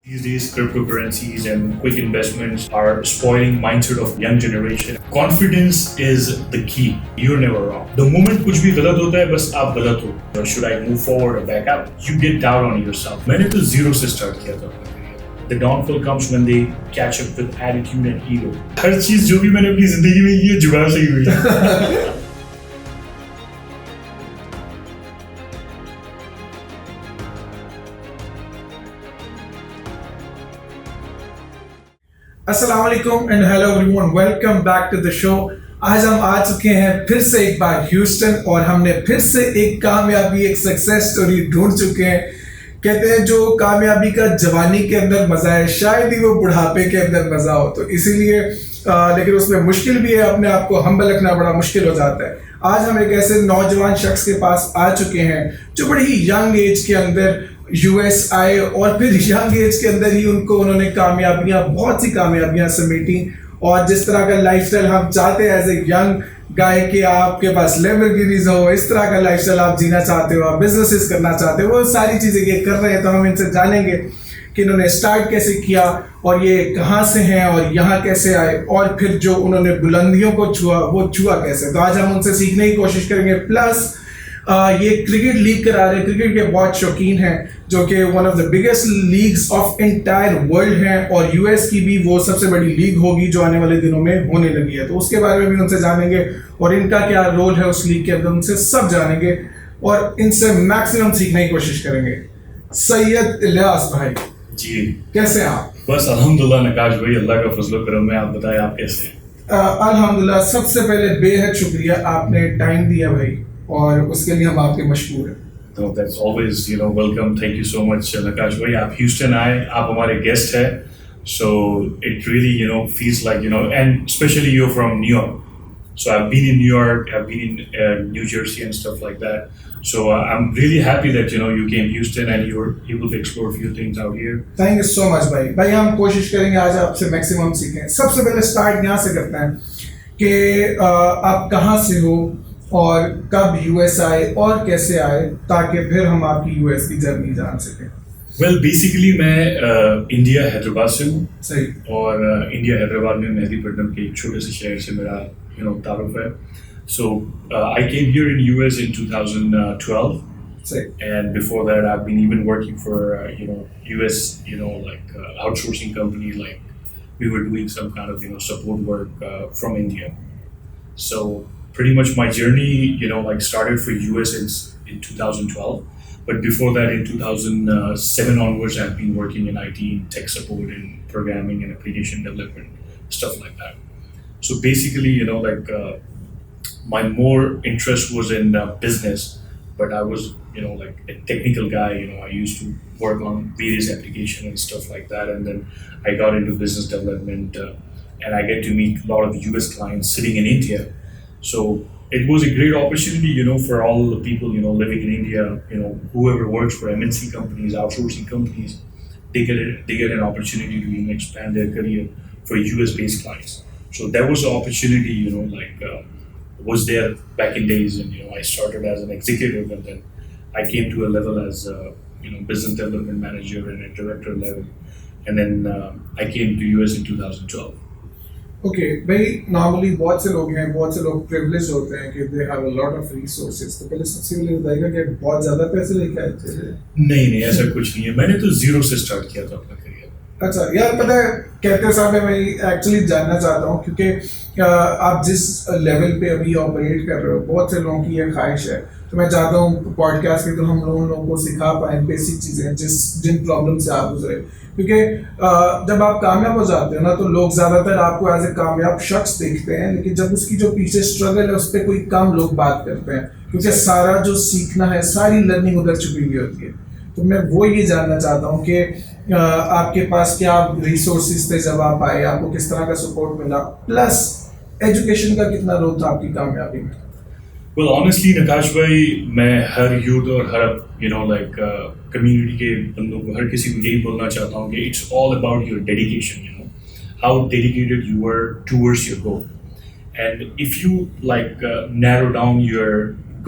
These days, cryptocurrencies and quick investments are spoiling mindset of young generation. Confidence is the key. You're never wrong. The moment कुछ भी गलत होता है बस आप गलत हो. Should I move forward or back up? You get down on yourself. मैंने तो zero से start किया था. The downfall comes when they catch up with attitude and ego. हर चीज जो भी मैंने अपनी जिंदगी में की है जुगाड़ से ही हुई है. अस्सलाम वालेकुम and hello everyone, welcome back to the show. आज हम आ चुके हैं फिर से एक बार ह्यूस्टन और हमने फिर से एक कामयाबी, एक सक्सेस स्टोरी ढूंढ चुके हैं। कहते हैं जो कामयाबी का जवानी के अंदर मजा है शायद ही वो बुढ़ापे के अंदर मजा हो, तो इसीलिए लेकिन उसमें मुश्किल भी है, अपने आप को हम्बल रखना बड़ा मुश्किल हो जाता है। आज हम एक ऐसे नौजवान शख्स के पास आ चुके हैं जो बड़ी ही यंग एज के अंदर यूएस आए और फिर यंग एज के अंदर ही उन्होंने बहुत सी कामयाबियां समेटी। और जिस तरह का लाइफस्टाइल हम चाहते हैं एज ए यंग गाय कि आपके पास लैम्बोर्गिनीज हो, इस तरह का लाइफस्टाइल आप जीना चाहते हो, आप बिजनेसेस करना चाहते हो, वो सारी चीज़ें ये कर रहे हैं। तो हम इनसे जानेंगे कि इन्होंने स्टार्ट कैसे किया और ये कहाँ से हैं और यहाँ कैसे आए, और फिर जो उन्होंने बुलंदियों को छुआ वो छुआ कैसे। तो आज हम उनसे सीखने की कोशिश करेंगे। प्लस ये क्रिकेट लीग करा रहे, क्रिकेट के बहुत शौकीन हैं, जो कि one of the biggest leagues of entire world हैं, और यूएस की भी वो सबसे बड़ी लीग होगी जो आने वाले दिनों में होने लगी है। तो उसके बारे में भी उनसे जानेंगे और इनका क्या रोल है उस लीग के अंदर, उनसे सब जानेंगे और इनसे मैक्सिमम सीखने की कोशिश करेंगे। सैयद इलियास भाई जी, कैसे हैं आप? बस अल्हम्दुलिल्लाह नकाश भाई, अल्लाह का फजल करम है। आप बताएं आप कैसे हैं? अल्हम्दुलिल्लाह। सबसे पहले बेहद शुक्रिया, आपने टाइम दिया भाई, और उसके लिए हम आपके मशहूर हैं। No, that's always, welcome. Thank you so much, Nakash bhai. आप Houston आए, आप हमारे guest हैं. So it really, feels like, and especially you're from New York. So I've been in New York, I've been in New Jersey and stuff like that. So I'm really happy that, you came Houston and you were able to explore a few things out here. Thank you so much भाई। भाई हम कोशिश करेंगे आज आपसे maximum सीखें। सबसे पहले स्टार्ट यहाँ से करते हैं कि आप कहाँ से हो और कब यूएस आए और कैसे आए, ताकि फिर हम आपकी यूएस की जर्नी जान सकें। Well, basically मैं इंडिया हैदराबाद से हूँ। सही। और इंडिया हैदराबाद में मेहदीपट्टनम के एक छोटे से शहर से मेरा तारुफ है। So I came here in US in 2012. सही। And before that I've been even working for US like outsourcing company, like we were doing some kind of support work from India. So pretty much my journey like started for US in 2012, but before that in 2007 onwards I've been working in IT, tech support and programming and application development, stuff like that. So basically my more interest was in business, but I was like a technical guy. I used to work on various applications and stuff like that, and then I got into business development, and I get to meet a lot of US clients sitting in India. So it was a great opportunity, for all the people, living in India, whoever works for MNC companies, outsourcing companies, they get an opportunity to even expand their career for US-based clients. So that was an opportunity, was there back in days, and I started as an executive, and then I came to a level as business development manager and a director level, and then I came to US in 2012. Okay भाई, normally बहुत से लोग privilege होते हैं कि they have a lot of resources. तो पहले सबसे पहले बताइएगा कि बहुत ज़्यादा पैसे लेके आए थे? नहीं, ऐसा कुछ नहीं है। मैंने तो जीरो से स्टार्ट किया था अपना करियर। अच्छा यार, पता है कहते साहब, मैं एक्चुअली जानना चाहता हूँ क्योंकि आप जिस लेवल पे अभी ऑपरेट कर रहे हो, बहुत से लोगों की ये ख्वाहिश है। तो मैं चाहता हूँ पॉडकास्ट के तो हम लोगों को सिखा पाएँ बेसिक चीज़ें जिन प्रॉब्लम से आप गुजरे। क्योंकि जब आप कामयाब हो जाते हो ना, तो लोग ज़्यादातर आपको एज ए कामयाब शख्स देखते हैं, लेकिन जब उसकी जो पीछे स्ट्रगल है उस पर कोई कम लोग बात करते हैं, क्योंकि सारा जो सीखना है, सारी लर्निंग उधर छुपी हुई होती है। तो मैं वो ये जानना चाहता हूँ कि आपके पास क्या रिसोर्सेज थे जब आप आए, आपको किस तरह का सपोर्ट मिला, प्लस एजुकेशन का कितना रोल था आपकी कामयाबी में? Well, honestly, नकाश भाई, मैं हर यूथ और हर कम्युनिटी के बंदों को, हर किसी को यही बोलना चाहता हूँ कि it's all about your dedication, how dedicated you are towards your goal, and if you narrow down your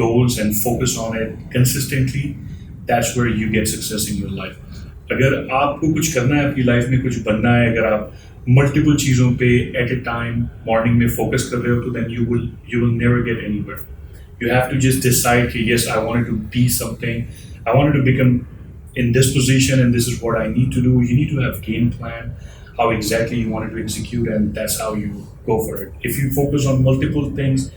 goals and focus on it consistently, that's where you get success in your life. अगर आपको कुछ करना है अपनी life में, कुछ बनना है, अगर आप मल्टीपल चीज़ों पे एट ए टाइम मॉर्निंग में फोकस कर रहे हो, तो then you will never get anywhere. You have to just decide कि yes I wanted to be something, I wanted to become in this position and this is what I need to do. You need to have game plan, how exactly you want it to execute, and that's how you go for it. If you focus on multiple things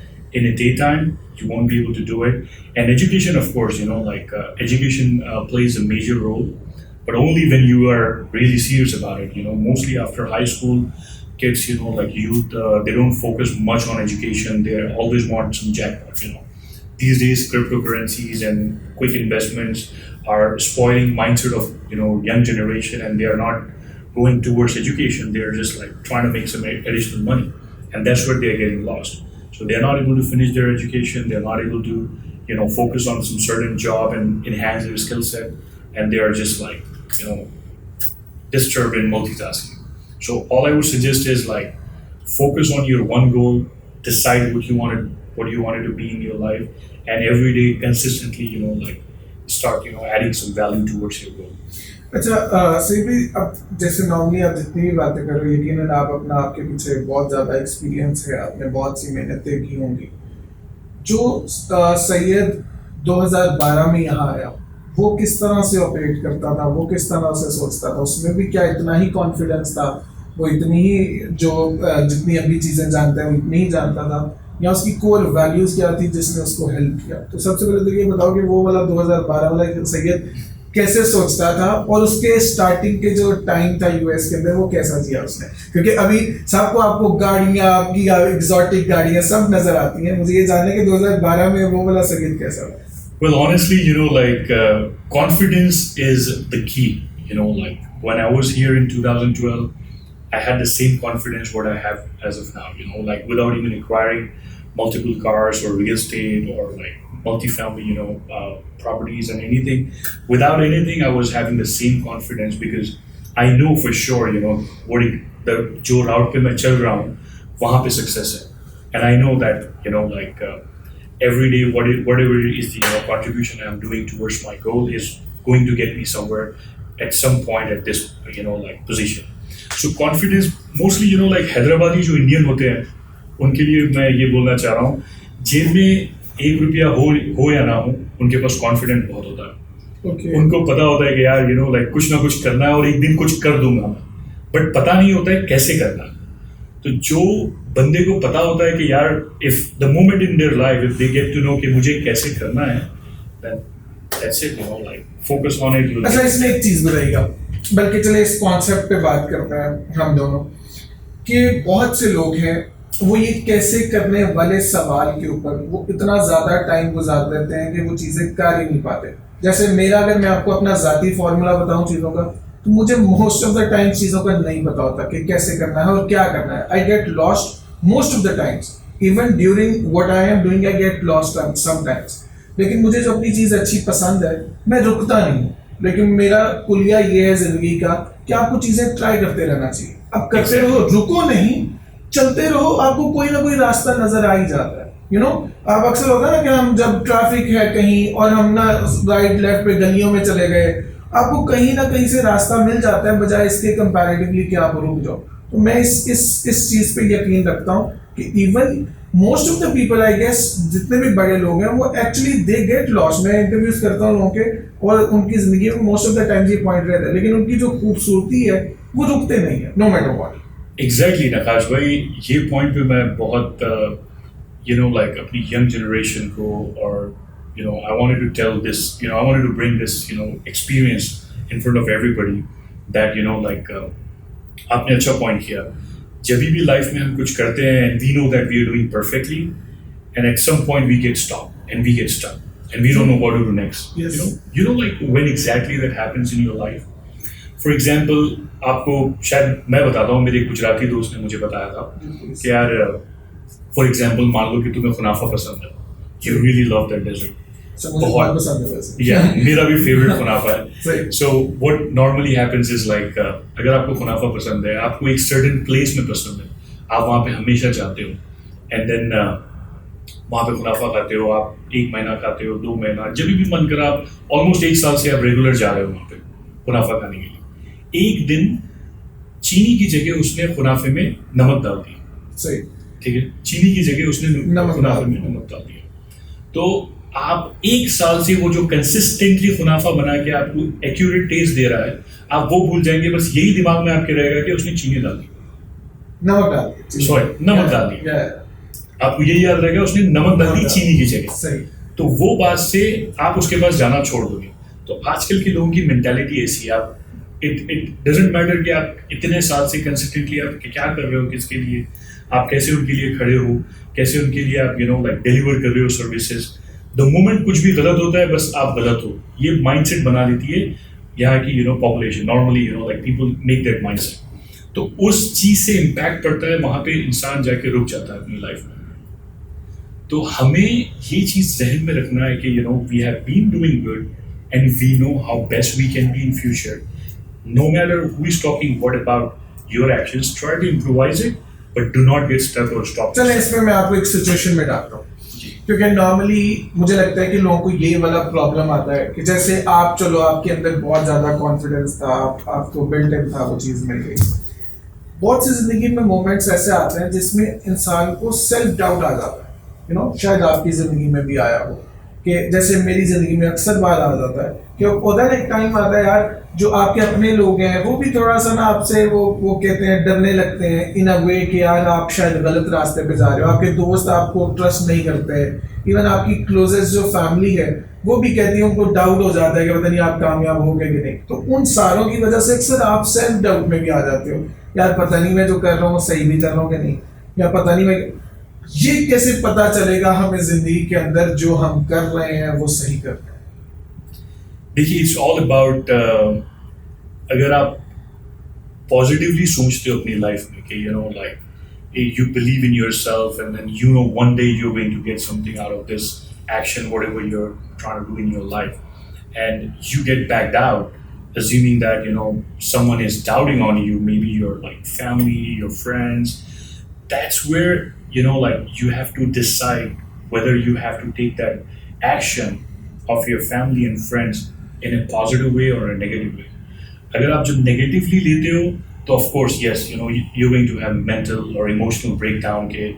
in a daytime, you won't be able to do it. And education, of course, education plays a major role, but only when you are really serious about it. Mostly after high school, kids, like youth, they don't focus much on education. They always want some jackpot. These days, cryptocurrencies and quick investments are spoiling mindset of young generation, and they are not going towards education. They are just like trying to make some additional money, and that's where they are getting lost. So they are not able to finish their education. They are not able to focus on some certain job and enhance their skill set, and they are just like disturbed in multitasking. So all I would suggest is like focus on your one goal, decide what you wanted to be in your life, and every day consistently start adding some value towards your goal. अच्छा सही भी अब जैसे normally आप जितनी भी बातें कर रहे हो, यकीनन आपके पीछे बहुत ज़्यादा एक्सपीरियंस है, आपने बहुत सी मेहनतें की होंगी। जो सैयद 2012 में यहाँ आया, वो किस तरह से ऑपरेट करता था, वो किस तरह से सोचता था, उसमें भी क्या इतना ही कॉन्फिडेंस था, वो इतनी ही जितनी अभी चीज़ें जानते हैं वो इतनी ही जानता था, या उसकी कोर वैल्यूज़ क्या थी जिसने उसको हेल्प किया? तो सबसे पहले तो ये बताओ कि वो वाला 2012 वाला सैयद कैसे सोचता था, और उसके स्टार्टिंग के जो टाइम था यूएस के अंदर वो कैसा जिया उसने? क्योंकि अभी सबको आपको गाड़ियाँ, आपकी एग्जॉटिक गाड़ियाँ सब नजर आती हैं, मुझे ये जानना है कि 2012 में वो वाला सैयद कैसा था? Well, honestly, confidence is the key. When I was here in 2012, I had the same confidence what I have as of now. Without even acquiring multiple cars or real estate or multi-family, properties and anything. Without anything, I was having the same confidence because I know for sure, जो route पे मैं चल रहा हूँ, वहाँ पे success है. And I know that, every day, whatever is the contribution I'm doing towards my goal is going to get me somewhere at some point at this, position. So confidence, mostly, Hyderabadi जो Indian होते हैं, उनके लिए मैं ये बोलना चाह रहा हूँ, जेब में ₹1 हो या ना हो, उनके पास कॉन्फिडेंस बहुत होता है। Okay. उनको पता होता है कि यार कुछ ना कुछ करना है और एक दिन कुछ कर दूंगा मैं, बट पता नहीं होता है कैसे करना है। तो जो बंदे को पता होता है कि यार if the moment in their life if they get to know कि मुझे कैसे करना है, then that's it, focus on it. अच्छा, इसमें एक चीज बताइएगा, बल्कि चले इस कॉन्सेप्ट पे बात करते हैं हम दोनों, कि बहुत से लोग हैं वो ये कैसे करने वाले सवाल के ऊपर वो इतना ज़्यादा टाइम गुजार देते हैं कि वो चीज़ें कर ही नहीं पाते। जैसे मेरा, अगर मैं आपको अपना ज़ाती फॉर्मूला बताऊं चीज़ों का, तो मुझे मोस्ट ऑफ द टाइम चीज़ों का नहीं पता होता कि कैसे करना है और क्या करना है। I get lost most of the times, even during what I am doing I get lost sometimes. लेकिन मुझे जो अपनी चीज़ अच्छी पसंद है मैं रुकता नहीं हूँ। लेकिन मेरा कुलिया ये है ज़िंदगी का कि आपको चीज़ें ट्राई करते रहना चाहिए। अब करते रहो, रुको नहीं, चलते रहो, आपको कोई ना कोई रास्ता नजर आ ही जाता है। आप अक्सर होता है ना कि हम जब ट्रैफिक है कहीं और हम ना राइट लेफ्ट पे गलियों में चले गए, आपको कहीं ना कहीं से रास्ता मिल जाता है, बजाय इसके कंपैरेटिवली कि आप रुक जाओ। तो मैं इस चीज़ पे यकीन रखता हूँ कि even most of the people, I guess जितने भी बड़े लोग हैं, वो एक्चुअली दे गेट लॉस्ट। मैं इंटरव्यूज करता हूँ लोगों के, और उनकी जिंदगी में मोस्ट ऑफ द टाइम ये पॉइंट रहता है, लेकिन उनकी जो खूबसूरती है वो रुकते नहीं है, नो मैटर व्हाट। एग्जैक्टली नकाश भाई, ये पॉइंट पे मैं बहुत अपनी यंग जनरेशन को, और I wanted to tell this, I wanted to bring this experience in front of everybody that आपने अच्छा पॉइंट किया। जब भी लाइफ में हम कुछ करते हैं and we know that we are doing perfectly, and at some point we get stopped and we get stuck and we don't know what to do next. Yes. When exactly that happens in your life. For example, आपको शायद मैं बताता हूँ, मेरे एक गुजराती दोस्त ने मुझे बताया था कि यार फॉर एग्जाम्पल मान लो कि तुम्हें खुनाफा पसंद है, you really love that dessert, बहुत पसंद है वैसे। या मेरा भी फेवरेट खुनाफा है। So what normally happens is अगर आपको खुनाफा पसंद है, आपको एक सर्टेन प्लेस में पसंद है, आप वहाँ पे हमेशा जाते हो, एंड देन वहाँ पे खुनाफा खाते हो, आप 1 महीना खाते हो, 2 महीना, जब भी मन करा, आप ऑलमोस्ट 1 साल से आप रेगुलर जा रहे हो वहाँ पे, खुनाफा खाने के लिए। एक दिन चीनी की जगह उसने खुनाफे में नमक डाल दिया। सही। ठीक है, चीनी की जगह उसने नमक खुनाफे डाल में नमक डाल दिया। तो आप एक साल से वो जो कंसिस्टेंटली खुनाफा बना के आपको एक्यूरेट टेस्ट दे रहा है, आप वो भूल जाएंगे। बस यही दिमाग में आपके रहेगा कि उसने चीनी डाल दी, नमक डाल दिया, सॉरी नमक डाल दिया। आपको यही याद रहेगा उसने नमक डाल दी चीनी की जगह। सही। तो वो बात से आप उसके पास जाना छोड़ दोगे। तो आजकल के लोगों की मेंटालिटी ऐसी है, आप इट डजंट मैटर कि आप इतने साल से कंसिस्टेंटली आप क्या कर रहे हो, किसके लिए, आप कैसे उनके लिए खड़े हो, कैसे उनके लिए आप लाइक डिलीवर कर रहे हो सर्विसेज। द मोमेंट कुछ भी गलत होता है, बस आप गलत हो, ये माइंडसेट बना देती है यहाँ की population. Normally like people make that mindset. तो उस चीज से इम्पैक्ट पड़ता है, वहां पे इंसान जाके रुक जाता है अपनी लाइफ में। तो हमें ये चीज जहन में रखना है कि we have been doing good and we know how best we can be in future. No matter who is talking what about your actions, try to improvise it but do not get stuck और stop. चलो इसमें मैं आपको एक situation में डालता हूँ, क्योंकि नॉर्मली मुझे लगता है कि लोगों को ये वाला प्रॉब्लम आता है कि जैसे आप, चलो आपके अंदर बहुत ज्यादा कॉन्फिडेंस था, आपको बिल्ट इन था, वो चीज मिल गई। बहुत सी जिंदगी में मोमेंट्स ऐसे आते हैं जिसमें इंसान को सेल्फ डाउट आ जाता है। शायद आपकी जिंदगी में भी आया हो, कि जैसे मेरी जिंदगी में अक्सर बार आ जाता है कि उधर एक टाइम आता है यार, जो आपके अपने लोग हैं वो भी थोड़ा सा ना आपसे वो कहते हैं, डरने लगते हैं इन अ वे कि यार आप शायद गलत रास्ते पे जा रहे हो। आपके दोस्त आपको ट्रस्ट नहीं करते हैं, इवन आपकी क्लोजेस्ट जो फैमिली है वो भी कहती है, उनको डाउट हो जाता है कि पता नहीं आप कामयाब होंगे कि नहीं। तो उन सारों की वजह से अक्सर आप सेल्फ डाउट में भी आ जाते हो, यार पता नहीं मैं जो कर रहा हूँ सही भी कर रहा हूँ कि नहीं, या पता नहीं मैं, ये कैसे पता चलेगा हमें जिंदगी के अंदर जो हम कर रहे हैं वो सही कर रहे हैं? देखिए, इट्स ऑल अबाउट अगर आप पॉजिटिवली सोचते हो अपनी लाइफ में कि like you believe in yourself and then one day you're going to get something out of this action, whatever you're trying to do in your life, and you get backed out assuming that someone is doubting on you, maybe your like family, your friends. That's where like you have to decide whether you have to take that action of your family and friends in a positive way or a negative way. अगर आप जब negatively लेते हो तो of course yes, you're going to have mental or emotional breakdown के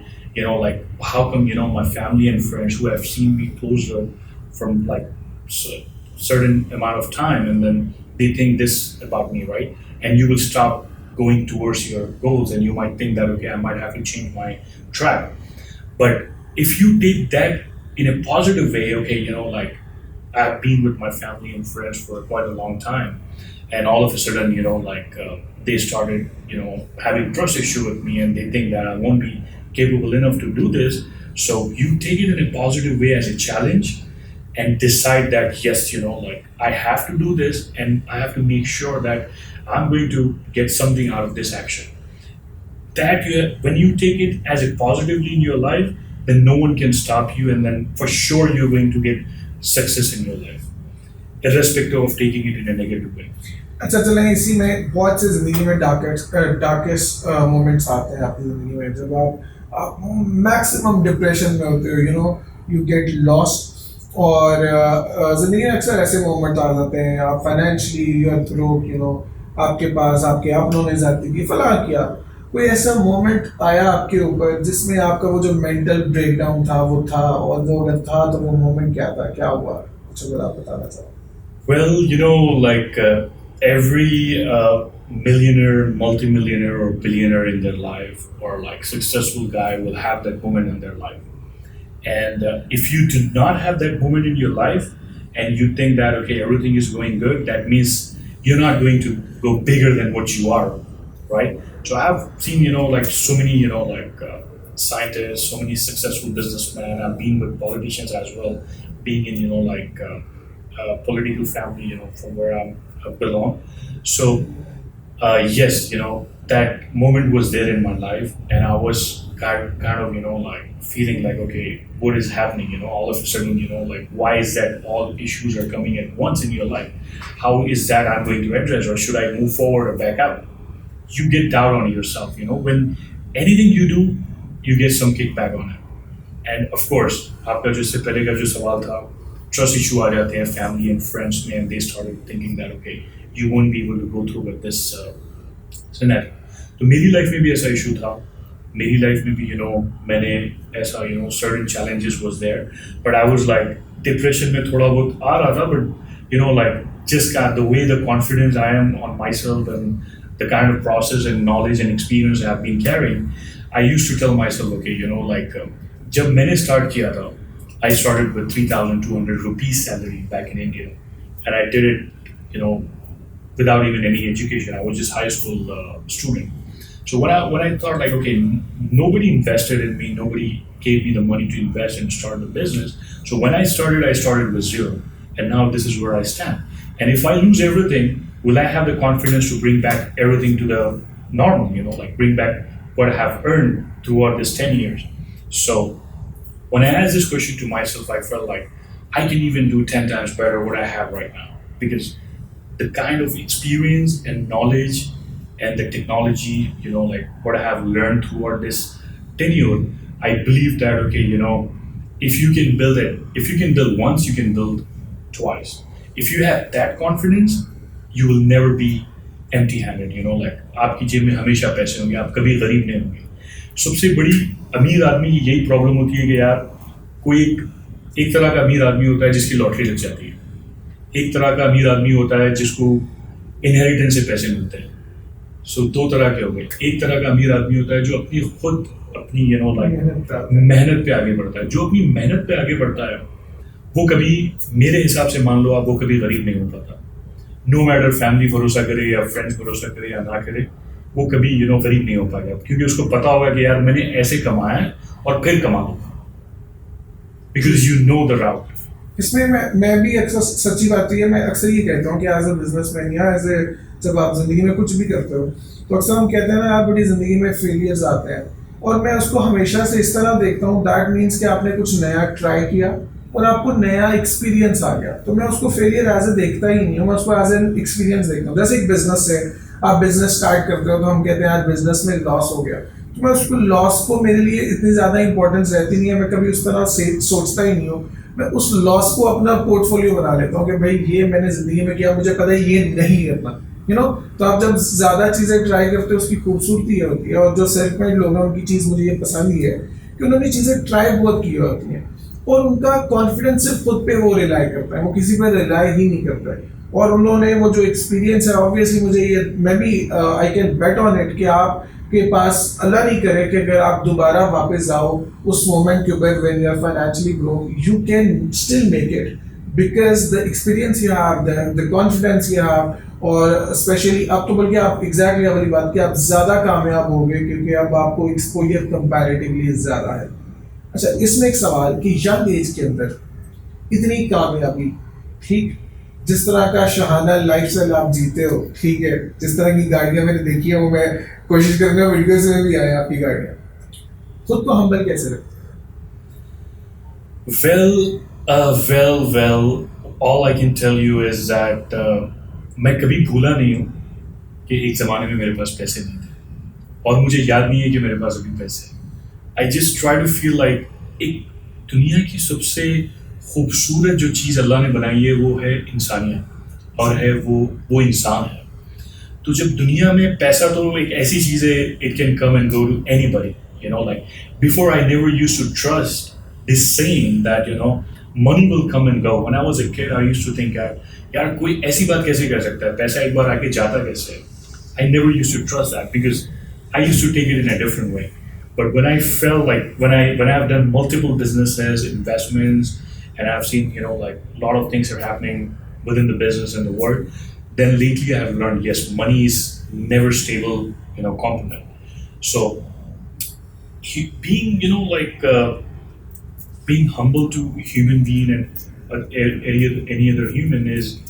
like how come my family and friends who have seen me closer from like certain amount of time and then they think this about me, right? And you will stop going towards your goals and you might think that okay, I might have to change my track. But if you take that in a positive way, okay, like I've been with my family and friends for quite a long time, and all of a sudden, like they started, having trust issue with me, and they think that I won't be capable enough to do this. So you take it in a positive way as a challenge, and decide that yes, like I have to do this, and I have to make sure that I'm going to get something out of this action. That when you take it as a positively in your life, then no one can stop you, and then for sure you're going to get success in your life, irrespective of taking it in a negative way. अच्छा, चलें इसी में बहुत से ज़िंदगी में darkest moments आते हैं आपकी ज़िंदगी में, जब आप मैक्सिमम डिप्रेशन में होते हो, यू गेट लॉस्ट, और ज़िंदगी में अक्सर ऐसे मोमेंट आ जाते हैं, आप फाइनेंशियली यू आर थ्रू, आपके पास आपके अपनों ने ज़्यादती की, फलां किया, कोई ऐसा मोमेंट आया आपके ऊपर जिसमें आपका वो जो मेंटल ब्रेकडाउन था वो था, और जो अगर था तो वो मोमेंट क्या था, क्या हुआ, कुछ अगर आप बताना चाहो? Well, like every millionaire, multimillionaire, or billionaire in their life, or like successful guy will have that moment in their life. And if you do not have that moment in your life, and you think that okay, everything is going good, that means you're not going to go bigger than what you are, right? So I've seen, like so many, like scientists, so many successful businessmen. I've been with politicians as well, being in, like political family, from where I belong. So yes, that moment was there in my life, and I was kind of, like feeling like, okay, what is happening? All of a sudden, like why is that all issues are coming at once in your life? How is that I'm going to address, or should I move forward or back out? You get doubt on yourself. When anything you do, you get some kickback on it. And of course, आपका जो इससे पहले का जो सवाल था, trust issue आ जाते हैं family and friends में, and they started thinking that okay, you won't be able to go through with this scenario. तो मेरी लाइफ में भी ऐसा इशू था. मेरी लाइफ में भी मैंने ऐसा certain challenges was there, but I was like depression में थोड़ा बहुत आ रहा था, but like just got the way the confidence I am on myself and the kind of process and knowledge and experience I have been carrying, I used to tell myself, okay, like जब मैंने start किया था, I started with 3,200 rupees salary back in India, and I did it, without even any education. I was just high school student. So when I thought like, okay, nobody invested in me, nobody gave me the money to invest and start the business. So when I started with zero, and now this is where I stand. And if I lose everything, will I have the confidence to bring back everything to the normal? Like bring back what I have earned throughout this 10 years. So when I asked this question to myself, I felt like I can even do 10 times better what I have right now, because the kind of experience and knowledge and the technology, like what I have learned throughout this tenure, I believe that, okay, if you can build it, if you can build once, you can build twice. If you have that confidence, you will never be empty-handed. Like आपकी जेब में हमेशा पैसे होंगे, आप कभी गरीब नहीं होंगे. सबसे बड़ी अमीर आदमी की यही प्रॉब्लम होती है कि यार कोई एक तरह का अमीर आदमी होता है जिसकी लॉटरी लग जाती है, एक तरह का अमीर आदमी होता है जिसको इनहेरिटेंस से पैसे मिलते हैं. सो दो तरह के हो गए. एक तरह का अमीर आदमी होता है जो अपनी मेहनत पे आगे बढ़ता है. जो अपनी मेहनत पे आगे बढ़ता है वो कभी, मेरे हिसाब से मान लो आप, वो कभी गरीब नहीं हो पाता. नो मैटर फैमिली भरोसा करे या फ्रेंड्स भरोसा करे या ना करे, वो कभी गरीब नहीं हो पाएगा, क्योंकि उसको पता होगा कि यार मैंने ऐसे कमाया है और फिर कमा लूंगा, बिकॉज यू नो द राउट. इसमें मैं भी अक्सर, सच्ची बात है, मैं अक्सर ये कहता हूँ कि एज ए बिजनेसमैन या एज ए, जब आप जिंदगी में कुछ भी करते हो तो अक्सर हम कहते हैं ना यार बड़ी जिंदगी में फेलियर्स आते हैं, और मैं उसको हमेशा से इस तरह देखता हूँ, दैट मीन्स कि आपने कुछ नया ट्राई किया और आपको नया एक्सपीरियंस आ गया. तो मैं उसको फेलियर एज ए देखता ही नहीं हूँ, मैं उसको एज एन एक्सपीरियंस देखता हूँ. जैसे एक बिजनेस है, आप बिजनेस स्टार्ट करते हो तो हम कहते हैं आज बिजनेस में लॉस हो गया, तो मैं उसको लॉस को, मेरे लिए इतनी ज़्यादा इंपॉर्टेंस रहती नहीं है, मैं कभी उस तरह से सोचता ही नहीं हूँ. मैं उस लॉस को अपना पोर्टफोलियो बना लेता हूँ कि भाई ये मैंने ज़िंदगी में किया, मुझे पता है ये नहीं करना. तो आप जब ज़्यादा चीज़ें ट्राई करते हो उसकी खूबसूरती ये होती है. और जो सेल्फ मेड लोग हैं उनकी चीज़ मुझे ये पसंद ही है कि उन्होंने चीज़ें ट्राई बहुत की होती हैं, और उनका कॉन्फिडेंस सिर्फ खुद पे वो रिलाई करता है, वो किसी पर रिलाई ही नहीं करता है. और उन्होंने वो जो एक्सपीरियंस है, ऑब्वियसली मुझे ये, मैं भी I can bet on it कि आपके पास, अल्लाह नहीं करे कि अगर आप दोबारा वापस जाओ उस मोमेंट के ऊपर when you are financially broke, you can still make it, because the experience you have, the confidence you have, और स्पेशली अब तो बल्कि आप एग्जैक्टली वाली बात कि आप ज़्यादा कामयाब होंगे क्योंकि अब आपको एक्सपोजर कंपैरेटिवली ज़्यादा है. अच्छा, इसमें एक सवाल कि यंग एज के अंदर इतनी कामयाबी, ठीक, जिस तरह का शहाना लाइफस्टाइल आप जीते हो, ठीक है, जिस तरह की गाड़ियाँ मैंने देखी है वो मैं कोशिश करूँगा वीडियोस में भी आए आपकी गाड़ियाँ, खुद को हम्बल कैसे रखते हो? Well, all I can tell you is that मैं कभी भूला नहीं हूँ कि एक ज़माने में मेरे पास पैसे नहीं थे, और मुझे याद नहीं है कि मेरे पास अभी पैसे हैं. I just try to feel like एक दुनिया की सबसे खूबसूरत जो चीज़ अल्लाह ने बनाई है वो है इंसानियत, और है वो इंसान है. तो जब दुनिया में पैसा, तो एक ऐसी चीज़ है, it can come and go to anybody. Like before I never used to trust this saying that money will come and go. When I was a kid, I used to think यार कोई ऐसी बात कैसे कर सकता है, पैसा एक बार आके जाता कैसे. I never used to trust that because I used to take it in a different way. But when I felt like, when I have done multiple businesses, investments, and I've seen like a lot of things are happening within the business and the world, then lately I have learned, yes, money is never stable component. So being being humble to human being and any other human is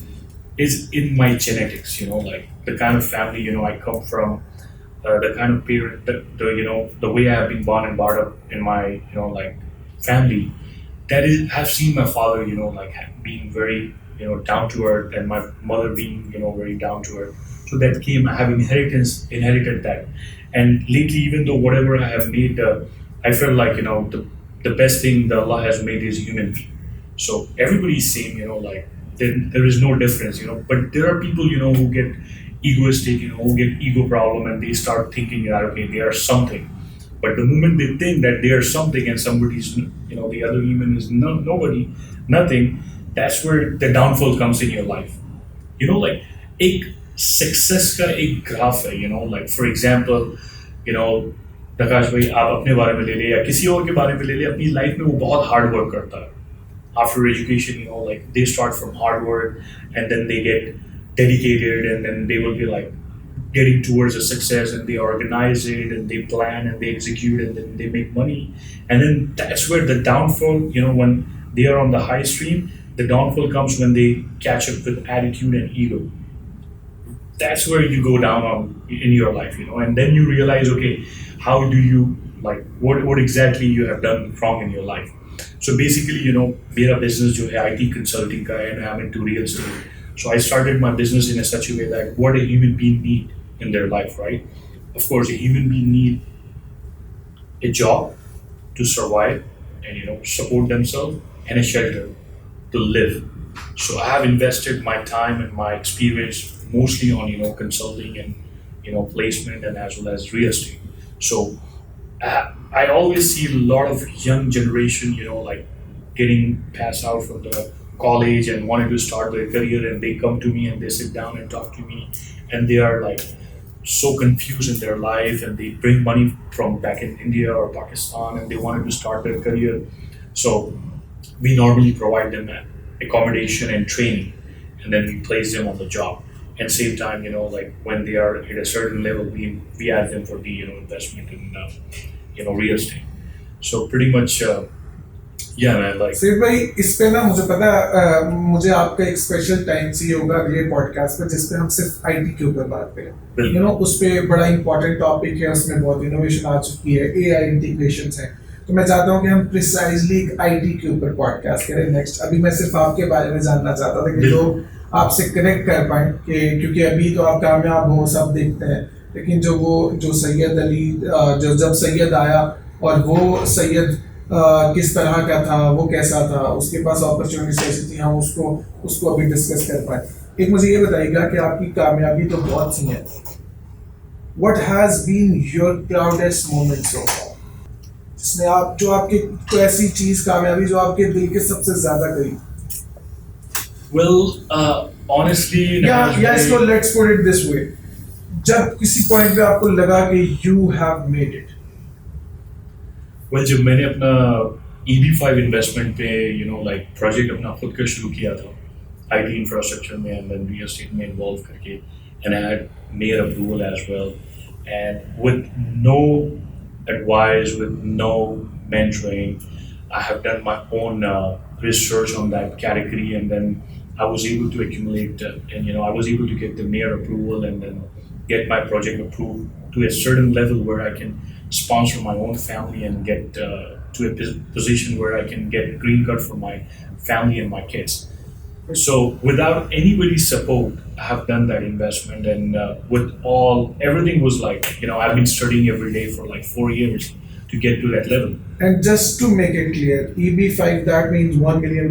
in my genetics. Like the kind of family I come from, the kind of parent, the way I have been born and brought up in my like family, that is, I've seen my father like being very down to earth, and my mother being very down to earth. So that came, I have inherited that. And lately, even though whatever I have made, I felt like the best thing that Allah has made is human being. So everybody's same, like then there is no difference, But there are people, who get egoistic, who get ego problem, and they start thinking that okay, they are something. But the moment they think that they are something and somebody's, the other human is nobody, nothing, that's where the downfall comes in your life. Like एक success का एक graph है, like for example, you know प्रकाश भाई आप अपने बारे में ले ले या किसी और के बारे में ले ले, अपनी लाइफ में वो बहुत हार्ड वर्क करता है. After education, like they start from hard work and then they get dedicated and then they will be like getting towards a success and they organize it and they plan and they execute and then they make money. And then that's where the downfall, when they are on the high stream, the downfall comes when they catch up with attitude and ego. That's where you go down in your life, and then you realize, okay, how do you, like, what exactly you have done wrong in your life. So basically, मेरा business जो है IT consulting का है and I'm into real estate. So I started my business in a such a way that what a human being need in their life, right? Of course, a human being need a job to survive and support themselves and a shelter to live. So I have invested my time and my experience mostly on consulting and placement and as well as real estate. So I always see a lot of young generation, like getting passed out from the college and wanting to start their career, and they come to me and they sit down and talk to me, and they are like so confused in their life, and they bring money from back in India or Pakistan, and they wanted to start their career. So we normally provide them accommodation and training, and then we place them on the job. And same time, like when they are at a certain level, we ask them for the investment in real estate. So pretty much, yeah, man. Like सिर्फ भाई इस पे ना मुझे पता है, मुझे आपका एक स्पेशल टाइम चाहिए होगा अगले पॉडकास्ट पे जिसपे हम सिर्फ आईटी के ऊपर बात करें. उस पे बड़ा इंपॉर्टेंट टॉपिक है, उसमें बहुत इनोवेशन आ चुकी है, एआई इंटीग्रेशंस हैं. तो मैं चाहता हूँ कि हम प्रिसाइजली एक आईटी के ऊपर पॉडकास्ट करें नेक्स्ट. अभी मैं सिर्फ आपके बारे में जानना चाहता था कि लोग आपसे कनेक्ट कर पाए, कि क्योंकि अभी तो आप कामयाब हो, सब देखते हैं, लेकिन जो सैयद अली, जब सैयद आया और वो सैयद किस तरह का था, वो कैसा था, उसके पास अपॉर्चुनिटीज कैसी थी, हम उसको अभी डिस्कस कर पाए. एक मुझे ये बताइएगा कि आपकी कामयाबी तो बहुत सी है. What has been your proudest moment so far, जिसमें आपकी कोई ऐसी चीज कामयाबी जो आपके दिल के सबसे ज्यादा करीब. Well, honestly, so let's put it this way. जब किसी पॉइंट पे आपको लगा कि you have made it. Well, जब मैंने अपना EB5 इन्वेस्टमेंट पे like प्रोजेक्ट अपना खुद का शुरू किया था IT इंफ्रास्ट्रक्चर में and then real estate में इन्वॉल्व करके, and I had made approval as well, and with no advice, with no mentoring, I have done my own research on that category, and then I was able to accumulate and I was able to get the mayor approval and then get my project approved to a certain level where I can sponsor my own family and get to a position where I can get a green card for my family and my kids. So without anybody's support, I have done that investment, and everything was like, I've been studying every day for like 4 years to get to that level. And just to make it clear, EB5, that means $1 million,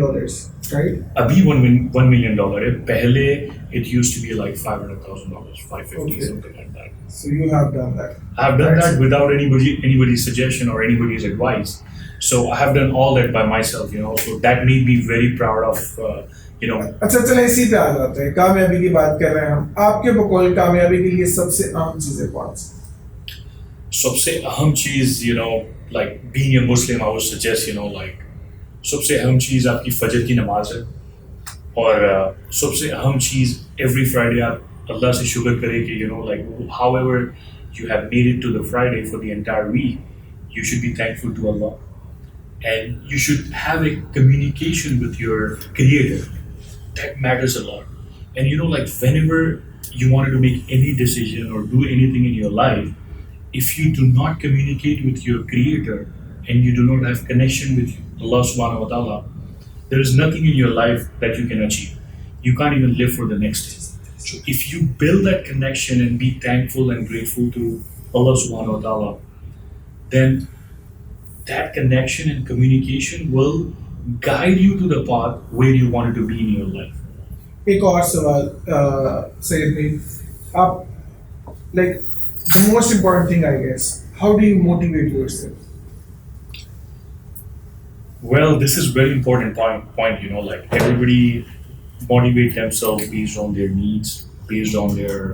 right? Abhi $1 million hai. Pehle it used to be like $500,000, 550, okay, something like that. So you have done that. I have done that without anybody's suggestion or anybody's advice. So I have done all that by myself, So that made me very proud of, अच्छा चले इसी पे आ जाते हैं. कामयाबी की बात कर रहे हैं हम. आपके बकौल कामयाबी के लिए सबसे अहम चीजें कौन सी? सबसे अहम चीज, like being a Muslim, I would suggest, like सबसे अहम चीज आपकी फजर की नमाज है, और सबसे अहम चीज every Friday आप अल्लाह से शुक्र करें कि like however you have made it to the Friday for the entire week, you should be thankful to Allah, and you should have a communication with your Creator. That matters a lot. And like whenever you wanted to make any decision or do anything in your life, if you do not communicate with your Creator and you do not have connection with Allah subhanahu wa ta'ala, there is nothing in your life that you can achieve. You can't even live for the next day. So if you build that connection and be thankful and grateful to Allah subhanahu wa ta'ala, then that connection and communication will guide you to the path where you wanted to be in your life. एक और सवाल सैयद भाई, आप like the most important thing I guess, how do you motivate yourself? Well, this is very important point, like everybody motivate themselves based on their needs, based on their,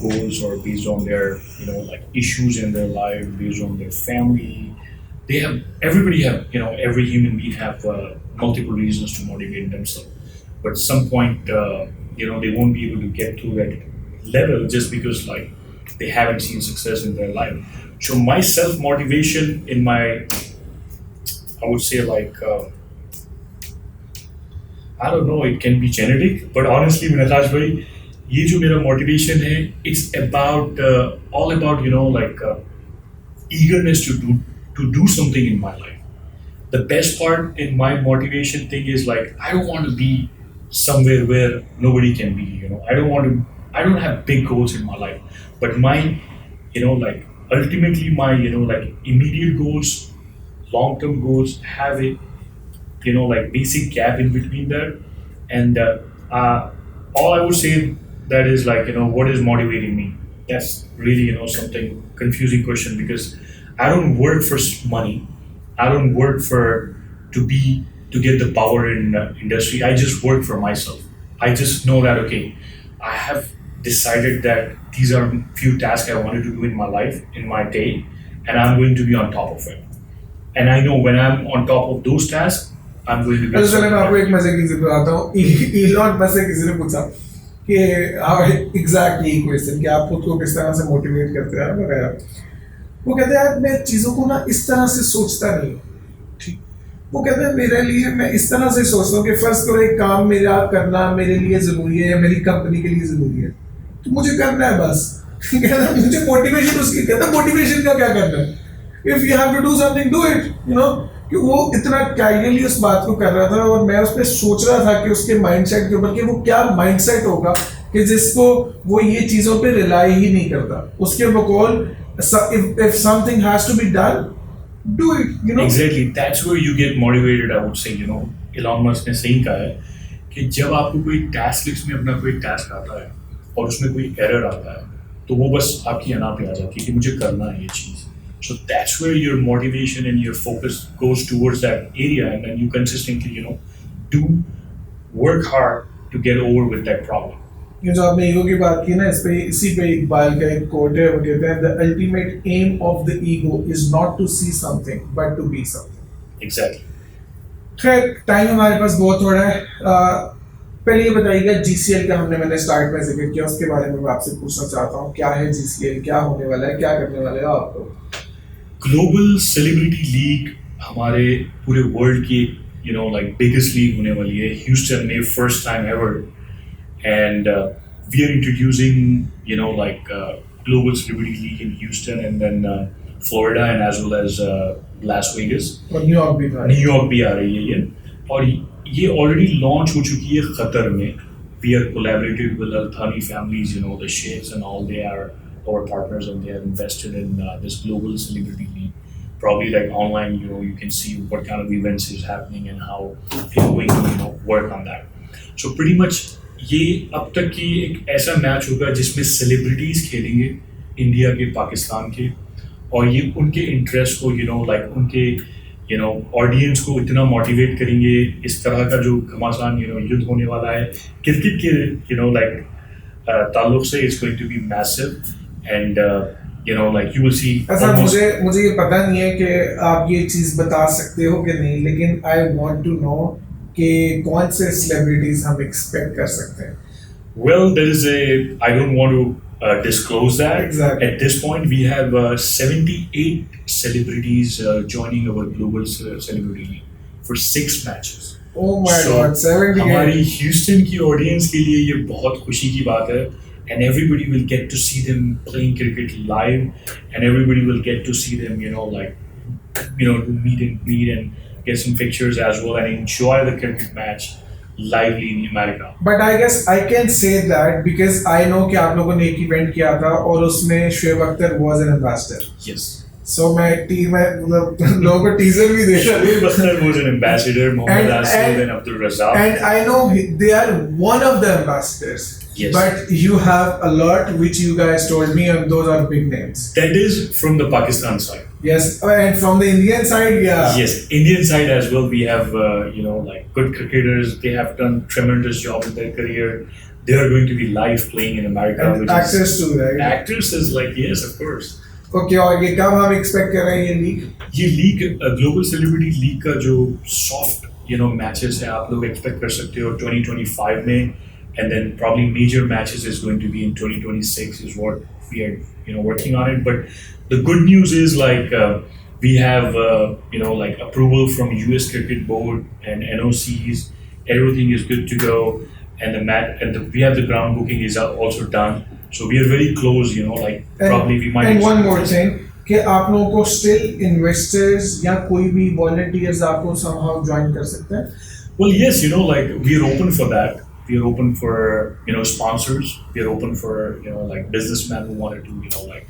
goals, or based on their, like issues in their life, based on their family. Everybody have, every human being have multiple reasons to motivate themselves. But some point, they won't be able to get to that level just because like they haven't seen success in their life. So my self motivation in my, I would say like, I don't know, it can be genetic, but honestly, Minakash bhai, ये जो मेरा motivation है, it's about all about like eagerness to do something in my life. The best part in my motivation thing is like I don't want to be somewhere where nobody can be. I don't have big goals in my life, but my like ultimately my like immediate goals, long term goals have a like basic gap in between there. And all I would say that is like what is motivating me. That's really something confusing question because I don't work for money. I don't work for to get the power in industry. I just work for myself. I just know that okay, I have decided that these are few tasks I wanted to do in my life, in my day, and I'm going to be on top of it. And I know when I'm on top of those tasks, I'm going to get अच्छा चले मैं आपको something. एक मजे की चीज बताता हूँ। इलॉन मस्क से किसी ने पूछा कि एग्जैक्टली क्वेश्चन कि आप खुद को किस तरह से मोटिवेट करते हैं वगैरह। वो कहते हैं यार मैं चीज़ों को ना इस तरह से सोचता नहीं हूँ, ठीक। वो कहते हैं मेरे लिए मैं इस तरह से सोचता हूँ कि फर्स्ट करो एक काम मेरा करना मेरे लिए ज़रूरी है या मेरी कंपनी के लिए ज़रूरी है, तो मुझे करना है बस। कहता है मुझे मोटिवेशन उसकी, कहता है मोटिवेशन का क्या करना है, if you have to do something do it, कि वो इतना कैजुअली उस बात को कर रहा था और मैं उस पर सोच रहा था कि उसके माइंडसेट के ऊपर कि वो क्या माइंडसेट होगा कि जिसको वो ये चीज़ों पे रिलाई ही नहीं करता। उसके बकौल if something has to be done, do it. Exactly, that's where you get motivated. I would say, Elon Musk ने सही कहा है कि जब आपको कोई टास्क लिस्ट में अपना कोई टास्क आता है और उसमें कोई एरर आता है तो वो बस आपकी अना पे आ जाती है कि मुझे करना है ये चीज़। So that's where your motivation and your focus goes towards that area, and then you consistently, do work hard to get over with that problem. ये जो आपने ईगो की बात की ना, इस पे इसी पे इकबाल का एक कोट है, वो कहते हैं the ultimate aim of the ego is not to see something but to be something. Exactly. खैर टाइम हमारे पास बहुत थोड़ा है। पहले ये बताइएगा जीसीएल का मैंने स्टार्ट में जिक्र किया, उसके बारे में मैं आपसे पूछना चाहता हूँ क्या है जीसीएल, क्या होने वाला है, क्या करने वाले हो आपको? ग्लोबल सेलिब्रिटी लीग हमारे पूरे वर्ल्ड की like biggest लीग होने वाली है ह्यूस्टन में, first time ever. and we are introducing like global celebrity league in Houston, and then Florida, and as well as Las Vegas और न्यूयॉर्क भी था। न्यूयॉर्क भी आ रही है ये, और ये ऑलरेडी लॉन्च हो चुकी है कतर में। We are collaborated with Al Thani families, the sheikhs and all. They are our partners, and they have invested in this global celebrity league. Probably like online, you can see what kind of events is happening and how they're going to work on that. So pretty much ये अब तक की एक ऐसा match होगा जिसमें celebrities खेलेंगे India के, पाकिस्तान के, और ये उनके इंटरेस्ट को like उनके ऑडियंस को इतना मोटिवेट करेंगे। इस तरह का जो घमासान युद्ध होने वाला है क्रिकेट के like ताल्लुक से, it's going to be massive and like you will see ऐसा almost। मुझे ये पता नहीं है कि आप ये चीज़ बता सकते हो कि नहीं, लेकिन आई वांट टू नो कि कौन से सेलिब्रिटीज हम एक्सपेक्ट कर सकते हैं। Well, there is I don't want to disclose that. Exactly. At this point, we have 78 celebrities joining our global celebrity league for 6 matches. Oh my So, God, 78. हमारी Houston की audience के लिए ये बहुत खुशी की बात है, and everybody will get to see them playing cricket live, and everybody will get to see them, like, meet and greet and get some pictures as well and enjoy the cricket match lively in America. But I guess I can say that because I know कि आप लोगों ने एक event किया था और उसमें Shoaib Akhtar was an ambassador. Yes. सो मैं टीम में मतलब लोगों को टीजर भी देखा Shoaib Akhtar was an ambassador, Mohammad And- Asif and- and Abdul Razzaq. and I know they are one of the ambassadors. Yes. But you have a lot which you guys told me, and those are big names. That is from the Pakistan side. Yes, and from the Indian side, yeah. Yes, Indian side as well. We have like good cricketers. They have done tremendous job in their career. They are going to be live playing in America. And actors too, right? Actors is like yes, of course. Okay, और ये कब हम expect कर रहे हैं ये league? ये league global celebrity league का जो सॉफ्ट मैचेस है आप लोग एक्सपेक्ट कर सकते हो 2025 में and then probably major matches is going to be in 2026 is what we are working on it. But the good news is like we have like approval from US Cricket Board and NOCs. Everything is good to go, and we have the ground booking is also done. So we are very close. Like probably we might. And one more thing, कि आप लोगों को still investors या कोई भी volunteers आपको somehow join कर सकते हैं? Well, yes, like we are open for that. We are open for sponsors. We are open for like businessmen who wanted to like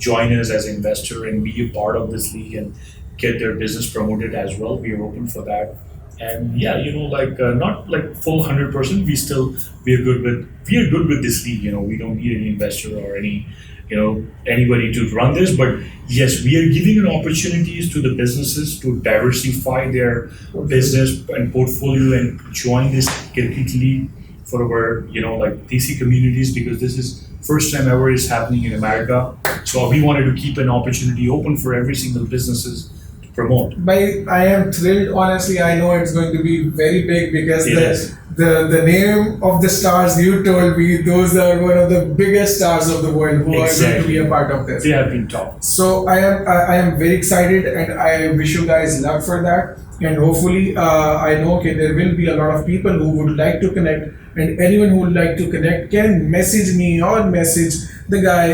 join us as an investor and be a part of this league and get their business promoted as well. We are open for that. And yeah, like not like full 100%. We are good with this league. We don't need any investor or any anybody to run this. But yes, we are giving an opportunities to the businesses to diversify their business and portfolio and join this cricket league for our like DC communities, because this is first time ever is happening in America. So we wanted to keep an opportunity open for every single businesses to promote. But I am thrilled. Honestly, I know it's going to be very big because Yes. the name of the stars you told me, those are one of the biggest stars of the world who are going to Exactly. be a part of this. They have been top. So I am very excited, and I wish you guys luck for that. And hopefully, I know there will be a lot of people who would like to connect, and anyone who would like to connect can message me or message the guy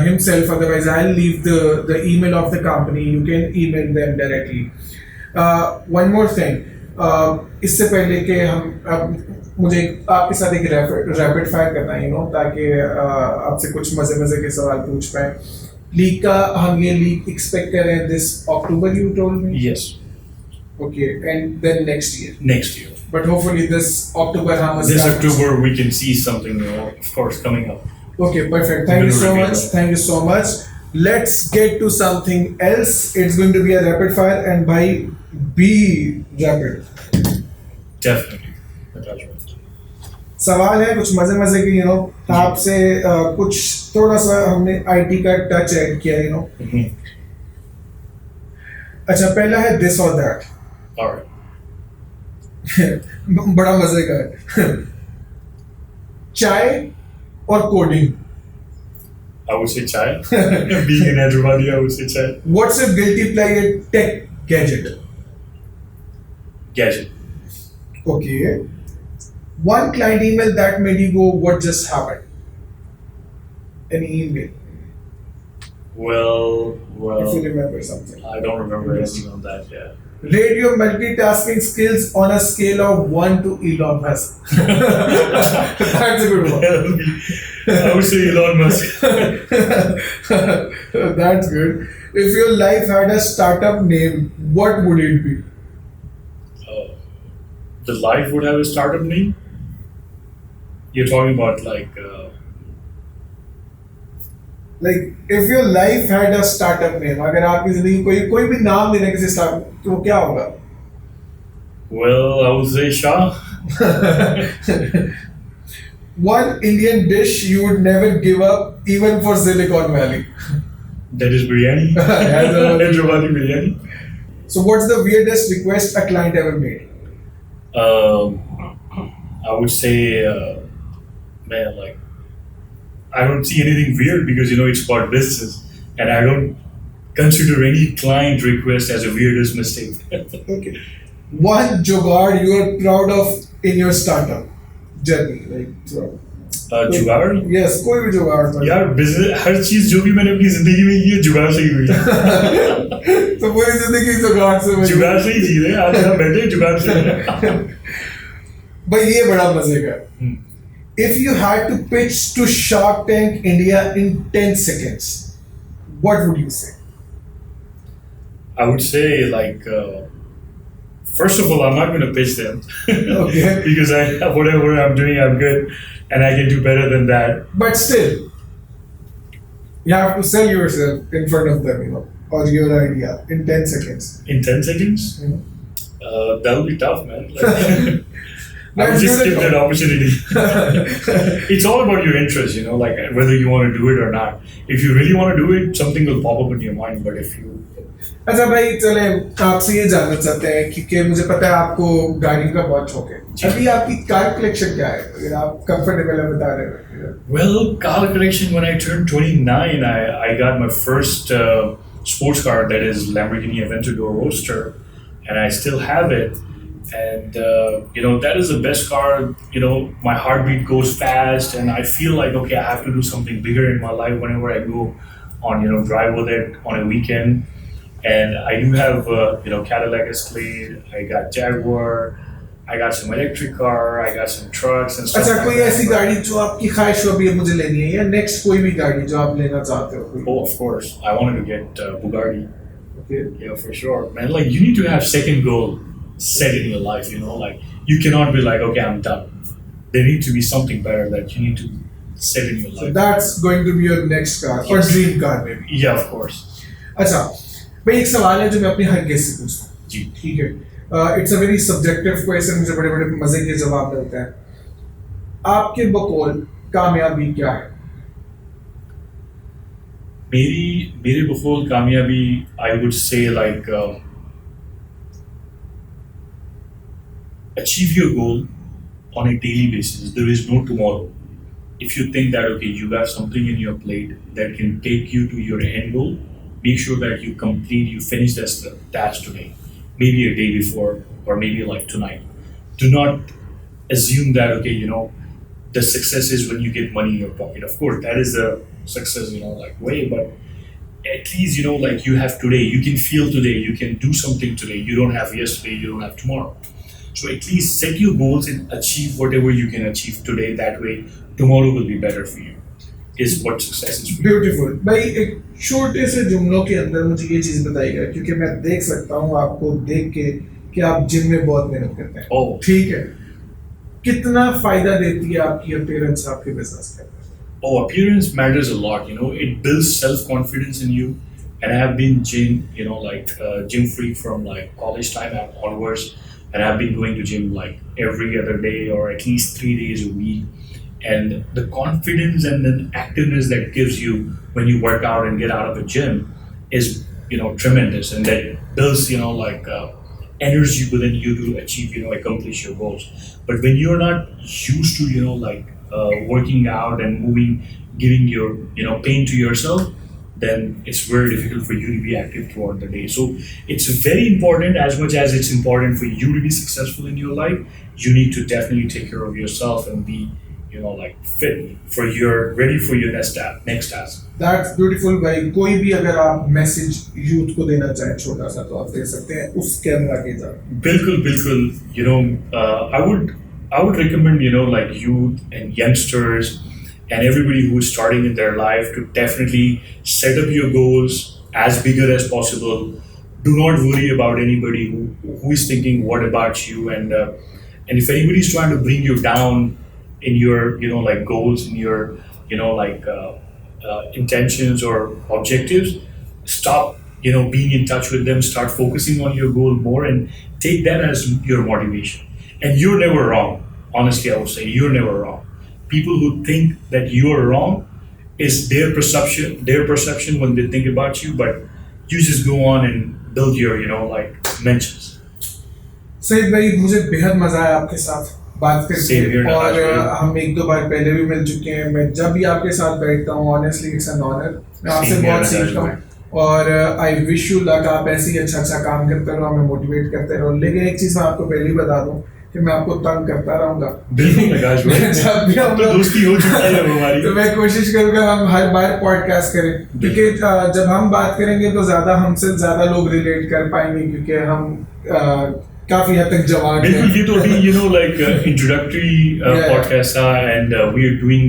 himself. Otherwise, I'll leave the email of the company. You can email them directly. One more thing. इससे पहले कि हम मुझे आपके साथ एक rapid fire करना है ताकि आपसे कुछ मजे के सवाल पूछ पाए. लीग का हम ये लीग एक्सपेक्ट कर रहे हैं this October, you told me. Yes, Okay, and then next year. next year. But hopefully this October हम This October we can see something, of course, coming up. Okay, perfect. Thank you so much. Thank you so much. Let's get to something else. It's going to be a rapid fire, and by be rapid. Definitely. That's right. सवाल है कुछ मजे के आपसे कुछ थोड़ा सा हमने आईटी का टच ऐड किया Mhm. अच्छा, पहला है दिस और दैट. All right. बड़ा मजे का है. चाय और coding. I would say chai. Being in Hyderabad, I would say chai. What's your guilty pleasure tech gadget? Gadget. Okay. One client email that made you go, what just happened? Any email, Well, if you remember something. I don't remember anything on that. Yeah. Rate your multitasking skills on a scale of 1 to Elon Musk. That's a good one. I would say Elon Musk. That's good. If your life had a startup name, what would it be? The life would have a startup name. You're talking about like. Like, if your life had a startup name, अगर आपकी जिंदगी कोई भी नाम देना किसी startup, तो क्या होगा? Well, I would say Shah. One Indian dish you would never give up, even for Silicon Valley. That is biryani. Hyderabadi biryani. So, what's the weirdest request a client ever made? I would say, man, like, I don't see anything weird because it's about business, and I don't consider any client request as a weirdest mistake. Okay. One jugaad you are proud of in your startup journey, like throughout. जुगाड़? Yes, कोई भी जुगाड़. यार business हर चीज जो भी मैंने अपनी जिंदगी में की है जुगाड़ से ही हुई है. तो पूरी जिंदगी जुगाड़ से बनी. जुगाड़ से ही जी रहे हैं. आज यहाँ बैठे जुगाड़ से. भाई ये बड़ा मजे का. If you had to pitch to Shark Tank India in 10 seconds, what would you say? I would say like first of all, I'm not going to pitch them Okay. because whatever I'm doing, I'm good, and I can do better than that. But still, you have to sell yourself in front of them, or your idea in 10 seconds. In 10 seconds, You know? that'll be tough, man. Like, I would Let's just do skip that. that opportunity. It's all about your interest, like whether you want to do it or not. If you really want to do it, something will pop up in your mind. But if you अच्छा भाई चले आपसे ये जानना चाहते हैं क्योंकि मुझे पता है आपको गाड़ी का बहुत शौक है जी। अभी आपकी कार कलेक्शन क्या है अगर आप कंफर्टेबल है बता रहे हो Well, car collection, when I turned 29, I got my first sports car, that is Lamborghini Aventador Roadster, and I still have it. And, that is the best car. My heartbeat goes fast, and I feel like, okay, I have to do something bigger in my life whenever I go on, drive with it on a weekend. And I do have, Cadillac Escalade, I got Jaguar, I got some electric car, I got some trucks and stuff. अच्छा like कोई that. ऐसी गाड़ी जो आपकी ख्वाहिश हो अभी ये मुझे लेनी है या नेक्स्ट कोई भी गाड़ी जो आप लेना चाहते हो कोई Oh, of course. I wanted to get Bugatti. Okay. Yeah, for sure, man. Like, you need to have second goal set in your life, Like, you cannot be like, okay, I'm done. There need to be something better that you need to set in your So life. that's going to be your next car or dream car maybe Yeah, of course. अच्छा भाई एक सवाल है जो मैं अपने हर guest से पूछता हूँ जी. ठीक है it's a very subjective question मुझे बड़े बड़े मजे के जवाब मिलते हैं आपके बकौल कामयाबी क्या है मेरे बखौल कामयाबी, I would say, like, achieve your goal on a daily basis. There is no tomorrow. If you think that, okay, you got something in your plate that can take you to your end goal, make sure that you finish that task today, maybe a day before, or maybe like tonight. Do not assume that, okay, the success is when you get money in your pocket. Of course, that is the success, like way, but at least, like you have today, you can feel today, you can do something today. You don't have yesterday, you don't have tomorrow. So at least set your goals and achieve whatever you can achieve today. That way, tomorrow will be better for you. Is what success is for you. Beautiful भाई एक छोटे से जुमलों के अंदर मुझे ये चीज बताइएगा क्योंकि मैं देख सकता हूँ आपको देख के कि आप जिम में बहुत मेहनत करते हैं Oh. ठीक है कितना फायदा देती है आपकी अपीयरेंस आपके बिजनेस के अंदर Oh, appearance matters a lot. It builds self-confidence in you. And I have been gym freak from like college time onwards, and I've been going to gym like every other day or at least 3 days a week. And the confidence and the activeness that gives you when you work out and get out of the gym is tremendous, and that builds energy within you to achieve accomplish your goals. But when you're not used to working out and moving, giving your pain to yourself, then it's very difficult for you to be active throughout the day. So it's very important. As much as it's important for you to be successful in your life, you need to definitely take care of yourself and be fit ready for your next task. That's beautiful भाई कोई भी अगर आप message youth को देना चाहें छोटा सा तो आप दे सकते हैं उस कैमरा के साथ Bilkul. I would recommend like youth and youngsters and everybody who is starting in their life to definitely set up your goals as bigger as possible. Do not worry about anybody who is thinking what about you, and if anybody is trying to bring you down in your goals, in your intentions or objectives, stop being in touch with them. Start focusing on your goal more and take that as your motivation. And you're never wrong. Honestly, I would say you're never wrong. People who think that you are wrong is their perception when they think about you, but you just go on and build your mentions. सही भाई मुझे बेहद मजा आया आपके साथ बात Same here, करके और Nagash. हम एक दो बार पहले भी मिल चुके हैं मैं जब भी आपके साथ बैठता हूँ ऑनेस्टली इट्स एन ऑनर मैं आपसे Same here, बहुत Nagash सीखता हूँ और आई विश यू लक आप ऐसे ही अच्छा काम करते रहो हमें मोटिवेट करते रहो लेकिन एक चीज़ मैं आपको पहले ही बता दूँ कि मैं आपको तंग करता रहूँगा बिल्कुल नगाश भाई, जब भी हम तो दोस्ती हो चुकी है हमारी. तो मैं कोशिश करूंगा हम हर बार पॉडकास्ट करें क्योंकि जब हम बात करेंगे तो ज्यादा हमसे ज्यादा लोग रिलेट कर पाएंगे क्योंकि हम काफी हद तक जवान बिल्कुल, हैं ये तो अभी introductory Yeah. podcast था, and we are doing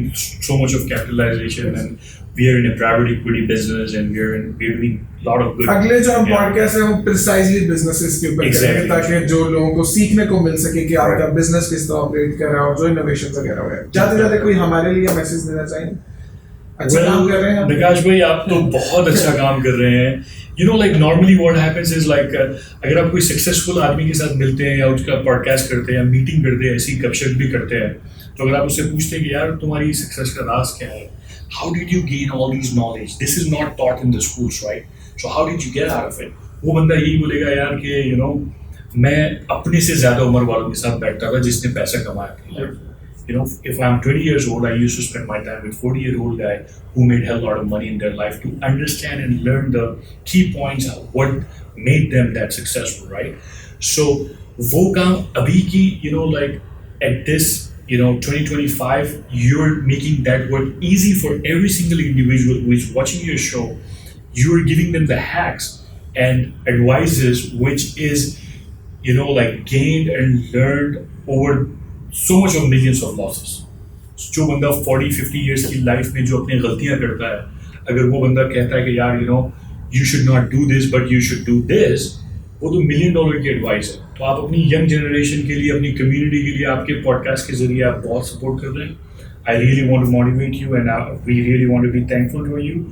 so much of capitalization, and we are in a private equity business and we're doing a lot of good. अगले जो हम Yeah. पॉडकास्ट है वो प्रिसाइजली बिजनेसेस के ऊपर करेंगे Exactly. ताकि जो लोगों को सीखने को मिल सके कि आपका Right. बिजनेस किस तरह ऑपरेट कर रहा है और जो इनोवेशन वगैरह है। जाते जाते कोई हमारे लिए मैसेज देना चाहिए? अच्छा काम कर रहे हैं आप? Nakash bhai, आप तो बहुत अच्छा काम कर रहे हैं. You know, like normally what happens is like अगर आप कोई सक्सेसफुल आदमी के साथ मिलते हैं या उसका पॉडकास्ट करते हैं या मीटिंग करते हैं, ऐसी गपशप भी करते हैं, तो अगर आप उससे पूछते हैं कि यार तुम्हारी सक्सेस का राज क्या है, how did you gain all these knowledge? This is not taught in the schools, right? So how did you get out of it? वो बंदा यही बोलेगा यार कि you know मैं अपने से ज्यादा उम्र वालों के साथ बैठता था जिसने पैसा कमाया अपनी लाइफ में. You know, if I'm 20 years old, I used to spend my time with 40-year-old guy who made hell lot of money in their life to understand and learn the key points of what made them that successful, right? So, वो काम अभी की, you know, like at this, you know, 2025, you're making that work easy for every single individual who is watching your show. You're giving them the hacks and advices which is, you know, like gained and learned over so much of millions of losses. जो बंदा 40-50 years की life में जो अपनी गलतियां करता है, अगर वो बंदा कहता है कि यार you know you should not do this but you should do this, वो तो $1 million की एडवाइस है. तो आप अपनी यंग जनरेशन के लिए, अपनी कम्युनिटी के लिए आपके पॉडकास्ट के जरिए आप बहुत सपोर्ट कर रहे हैं. I really want to motivate you and we really want to be thankful for you.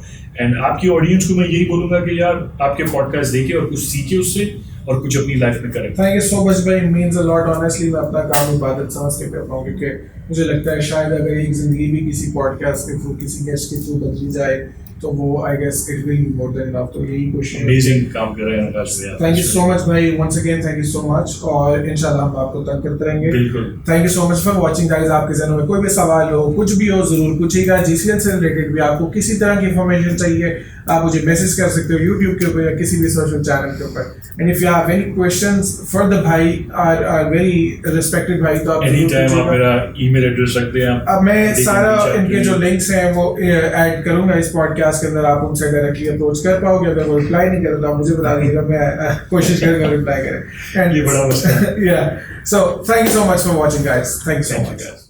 And आपकी ऑडियंस को मैं यही बोलूँगा कि यार आपके पॉडकास्ट देखे और कुछ सीखे उससे और कुछ अपनी लाइफ में करें. थैंक यू सो मच भाई, मीन्स अ लॉट. ऑनेस्टली मैं अपना काम इबादत समझ के करता हूँ क्योंकि मुझे लगता है शायद अगर एक ज़िंदगी भी किसी पॉडकास्ट के थ्रू, किसी गेस्ट के थ्रू बदली जाए तो वो I guess it will be more than enough. तो यही कोशिश. अमेजिंग काम कर रहे हैं आकाश भैया. थैंक यू सो मच भाई, once again thank you so much. और इंशाल्लाह हम आपको तंग करते रहेंगे. बिल्कुल. Thank you so much for watching guys. आपके जहनों में कोई भी सवाल हो, कुछ भी हो, जरूर पूछिएगा. जीसीएल से रिलेटेड भी आपको किसी तरह की इंफॉर्मेशन चाहिए, आप मुझे मैसेज कर सकते हो यूट्यूब के ऊपर या किसी भी सोशल चैनल के ऊपर. And if you have any questions for the भाई आर वेरी रिस्पेक्टेड भाई, तो आप एनी टाइम आप मेरा ईमेल एड्रेस रख दें. आप अब मैं देखें सारा पीछे इनके जो लिंक्स हैं वो ऐड करूंगा इस पॉडकास्ट के अंदर. आप उनसे डायरेक्टली अप्रोच कर पाओगे. अगर वो रिप्लाई नहीं करे तो आप मुझे बता दीजिएगा, मैं कोशिश करूंगा रिप्लाई करें. ये बड़ा मसला है. या so thank you so much for watching guys. Thank you so Thank you, much. guys.